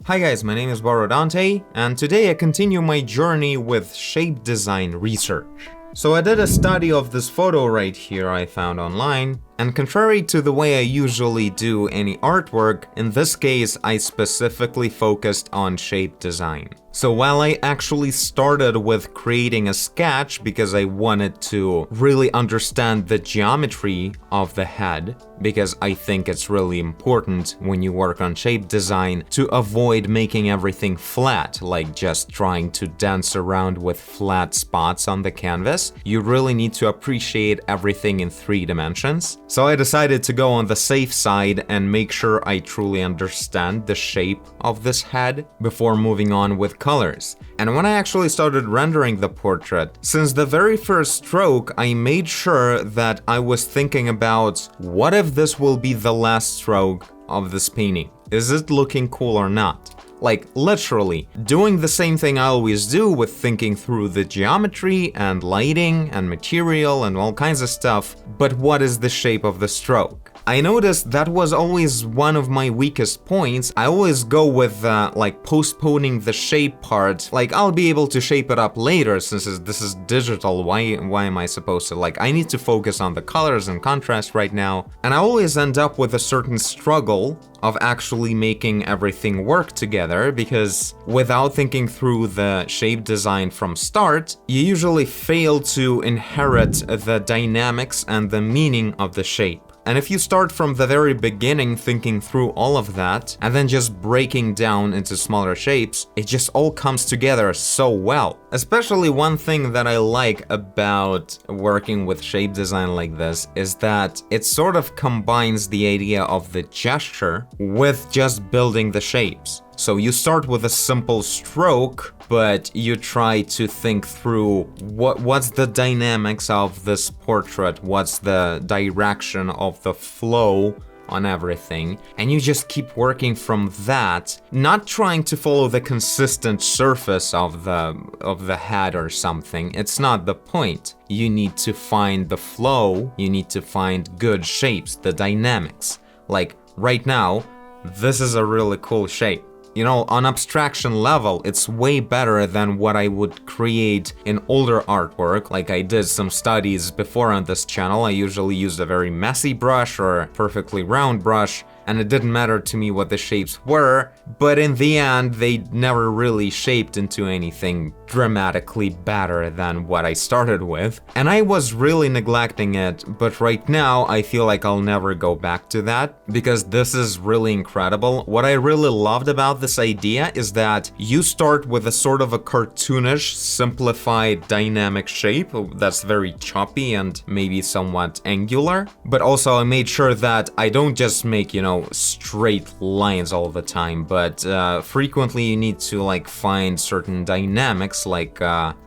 Hi guys, my name is Borodante, and today I continue my journey with shape design research. So I did a study of this photo right here I found online, and contrary to the way I usually do any artwork, in this case I specifically focused on shape design. So while I actually started with creating a sketch because I wanted to really understand the geometry of the head, because I think it's really important when you work on shape design to avoid making everything flat, like just trying to dance around with flat spots on the canvas. You really need to appreciate everything in 3 dimensions. So I decided to go on the safe side and make sure I truly understand the shape of this head before moving on with colors. And when I actually started rendering the portrait, since the very first stroke, I made sure that I was thinking about what if this will be the last stroke of this painting? Is it looking cool or not? Like, literally, doing the same thing I always do with thinking through the geometry and lighting and material and all kinds of stuff, but what is the shape of the stroke? I noticed that was always one of my weakest points. I always go with like postponing the shape part. Like, I'll be able to shape it up later since this is digital. Why am I supposed to? Like, I need to focus on the colors and contrast right now. And I always end up with a certain struggle of actually making everything work together, because without thinking through the shape design from start, you usually fail to inherit the dynamics and the meaning of the shape. And if you start from the very beginning thinking through all of that, and then just breaking down into smaller shapes, it just all comes together so well. Especially one thing that I like about working with shape design like this is that it sort of combines the idea of the gesture with just building the shapes. So you start with a simple stroke, but you try to think through what's the dynamics of this portrait, what's the direction of the flow on everything, and you just keep working from that, not trying to follow the consistent surface of the head or something. It's not the point. You need to find the flow, you need to find good shapes, the dynamics. Like right now, this is a really cool shape. You know, on abstraction level, it's way better than what I would create in older artwork. Like, I did some studies before on this channel. I usually used a very messy brush or a perfectly round brush, and it didn't matter to me what the shapes were, but in the end, they never really shaped into anything dramatically better than what I started with. And I was really neglecting it, but right now, I feel like I'll never go back to that, because this is really incredible. What I really loved about this idea is that you start with a sort of a cartoonish, simplified, dynamic shape that's very choppy and maybe somewhat angular, but also I made sure that I don't just make, straight lines all the time, but frequently you need to like find certain dynamics, like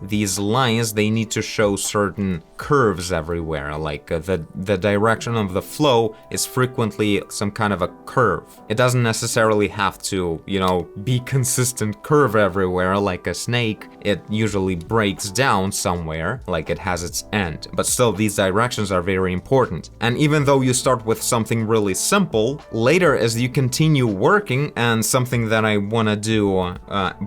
these lines, they need to show certain curves everywhere, like the direction of the flow is frequently some kind of a curve. It doesn't necessarily have to, be consistent curve everywhere like a snake. It usually breaks down somewhere, like it has its end. But still, these directions are very important. And even though you start with something really simple, later as you continue working, and something that I want to do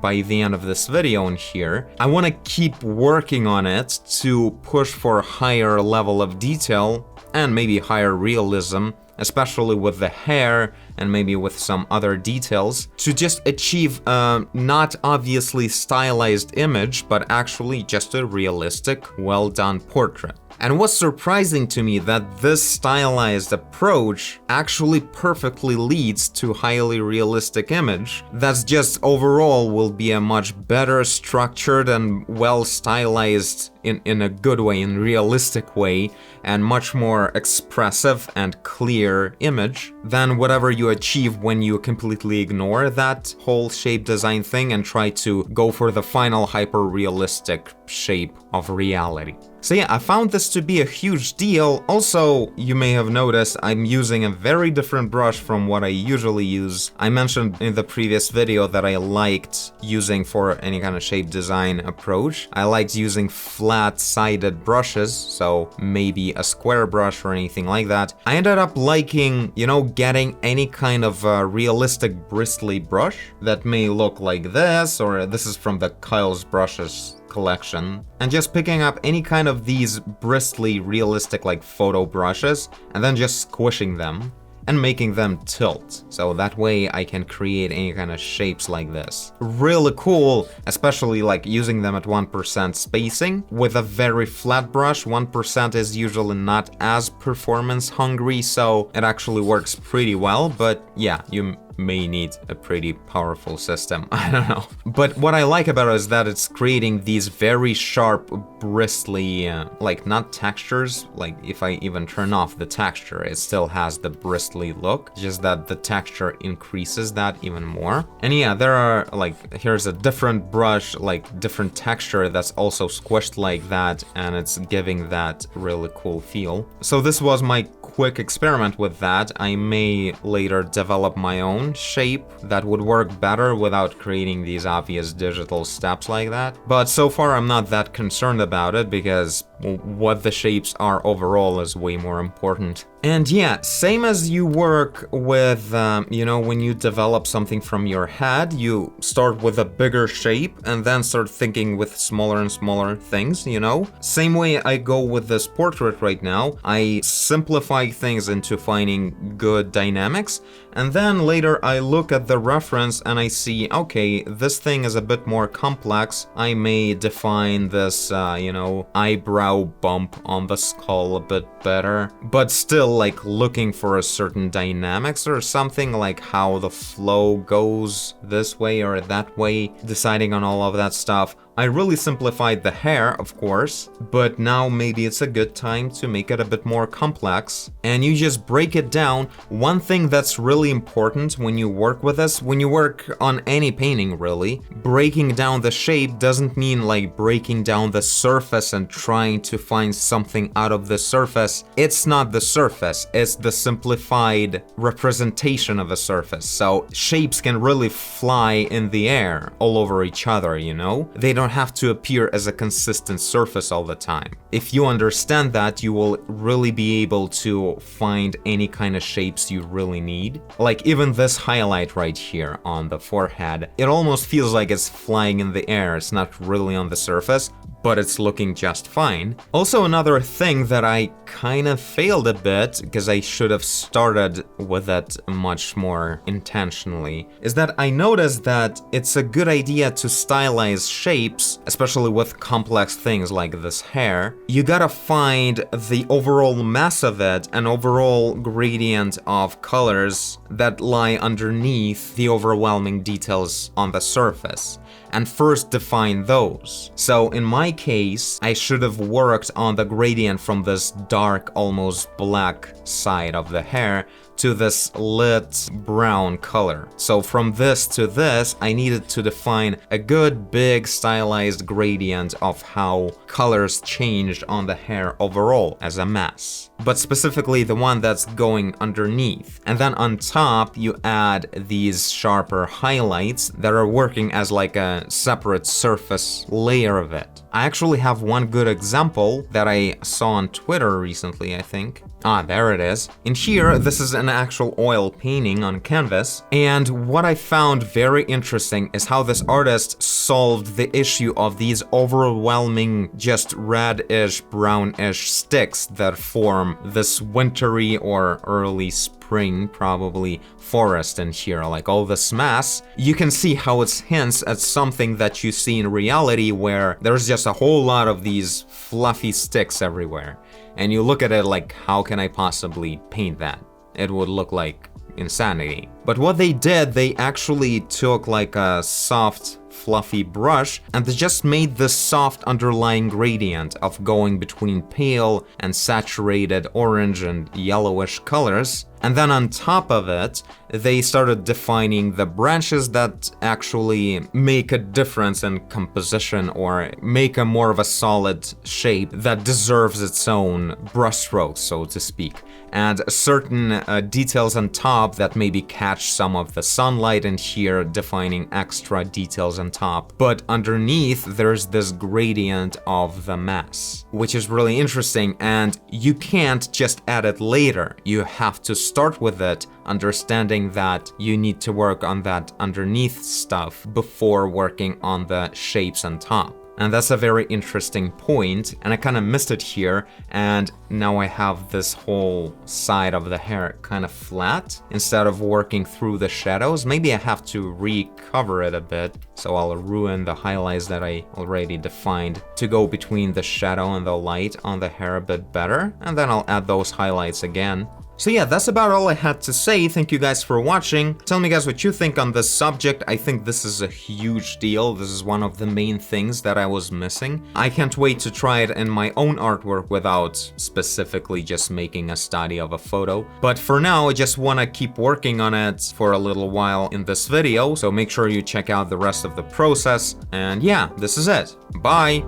by the end of this video in here, I want to keep working on it to push for a higher level of detail and maybe higher realism, especially with the hair and maybe with some other details, to just achieve a not obviously stylized image, but actually just a realistic, well-done portrait. And what's surprising to me that this stylized approach actually perfectly leads to highly realistic image that's just overall will be a much better structured and well stylized in a good way, in realistic way, and much more expressive and clear image than whatever you achieve when you completely ignore that whole shape design thing and try to go for the final hyper realistic shape of reality. So yeah, I found this to be a huge deal. Also, you may have noticed I'm using a very different brush from what I usually use. I mentioned in the previous video that I liked using for any kind of shape design approach. I liked using flat-sided brushes, so maybe a square brush or anything like that. I ended up liking, you know, getting any kind of realistic bristly brush that may look like this, or this is from the Kyle's brushes collection, and just picking up any kind of these bristly, realistic like photo brushes and then just squishing them and making them tilt, so that way I can create any kind of shapes like this. Really cool, especially like using them at 1% spacing. With a very flat brush, 1% is usually not as performance hungry, so it actually works pretty well, but yeah, you may need a pretty powerful system, I don't know. But what I like about it is that it's creating these very sharp, bristly, like not textures, like if I even turn off the texture, it still has the bristly look, just that the texture increases that even more. And yeah, there are like, here's a different brush, like different texture that's also squished like that, and it's giving that really cool feel. So this was my quick experiment with that. I may later develop my own shape that would work better without creating these obvious digital steps like that. But so far I'm not that concerned about it because what the shapes are overall is way more important. And yeah, same as you work with, you know, when you develop something from your head, you start with a bigger shape and then start thinking with smaller and smaller things, you know? Same way I go with this portrait right now. I simplify things into finding good dynamics, and then later I look at the reference and I see, okay, this thing is a bit more complex. I may define this, you know, eyebrow bump on the skull a bit better, but still like looking for a certain dynamics or something, like how the flow goes this way or that way, deciding on all of that stuff. I really simplified the hair, of course, but now maybe it's a good time to make it a bit more complex, and you just break it down. One thing that's really important when you work with this, when you work on any painting really, breaking down the shape doesn't mean like breaking down the surface and trying to find something out of the surface. It's not the surface, it's the simplified representation of a surface. So shapes can really fly in the air all over each other, you know? They don't have to appear as a consistent surface all the time. If you understand that, you will really be able to find any kind of shapes you really need. Like even this highlight right here on the forehead, it almost feels like it's flying in the air. It's not really on the surface, but it's looking just fine. Also, another thing that I kind of failed a bit, because I should have started with it much more intentionally, is that I noticed that it's a good idea to stylize shapes, especially with complex things like this hair. You gotta find the overall mass of it, an overall gradient of colors that lie underneath the overwhelming details on the surface, and first define those. So in my case, I should have worked on the gradient from this dark, almost black side of the hair to this lit brown color. So from this to this, I needed to define a good big stylized gradient of how colors changed on the hair overall as a mass, but specifically the one that's going underneath. And then on top, you add these sharper highlights that are working as like a separate surface layer of it. I actually have one good example that I saw on Twitter recently, I think. Ah, there it is. And here, this is an actual oil painting on canvas, and what I found very interesting is how this artist solved the issue of these overwhelming, just red-ish, brownish sticks that form this wintry or early spring, probably, forest in here, like all this mass. You can see how it hints at something that you see in reality, where there's just a whole lot of these fluffy sticks everywhere. And you look at it like, how can I possibly paint that? It would look like insanity. But what they did, they actually took like a soft, fluffy brush and they just made this soft underlying gradient of going between pale and saturated orange and yellowish colors. And then on top of it, they started defining the branches that actually make a difference in composition or make a more of a solid shape that deserves its own brushstrokes, so to speak. And certain details on top that maybe catch some of the sunlight, and here defining extra details on top. But underneath, there's this gradient of the mass, which is really interesting, and you can't just add it later. You have to start with it, understanding that you need to work on that underneath stuff before working on the shapes on top. And that's a very interesting point, and I kind of missed it here, and now I have this whole side of the hair kind of flat instead of working through the shadows. Maybe I have to recover it a bit, so I'll ruin the highlights that I already defined to go between the shadow and the light on the hair a bit better, and then I'll add those highlights again. So yeah, that's about all I had to say. Thank you guys for watching. Tell me guys what you think on this subject. I think this is a huge deal. This is one of the main things that I was missing. I can't wait to try it in my own artwork without specifically just making a study of a photo. But for now, I just want to keep working on it for a little while in this video. So make sure you check out the rest of the process. And yeah, this is it. Bye!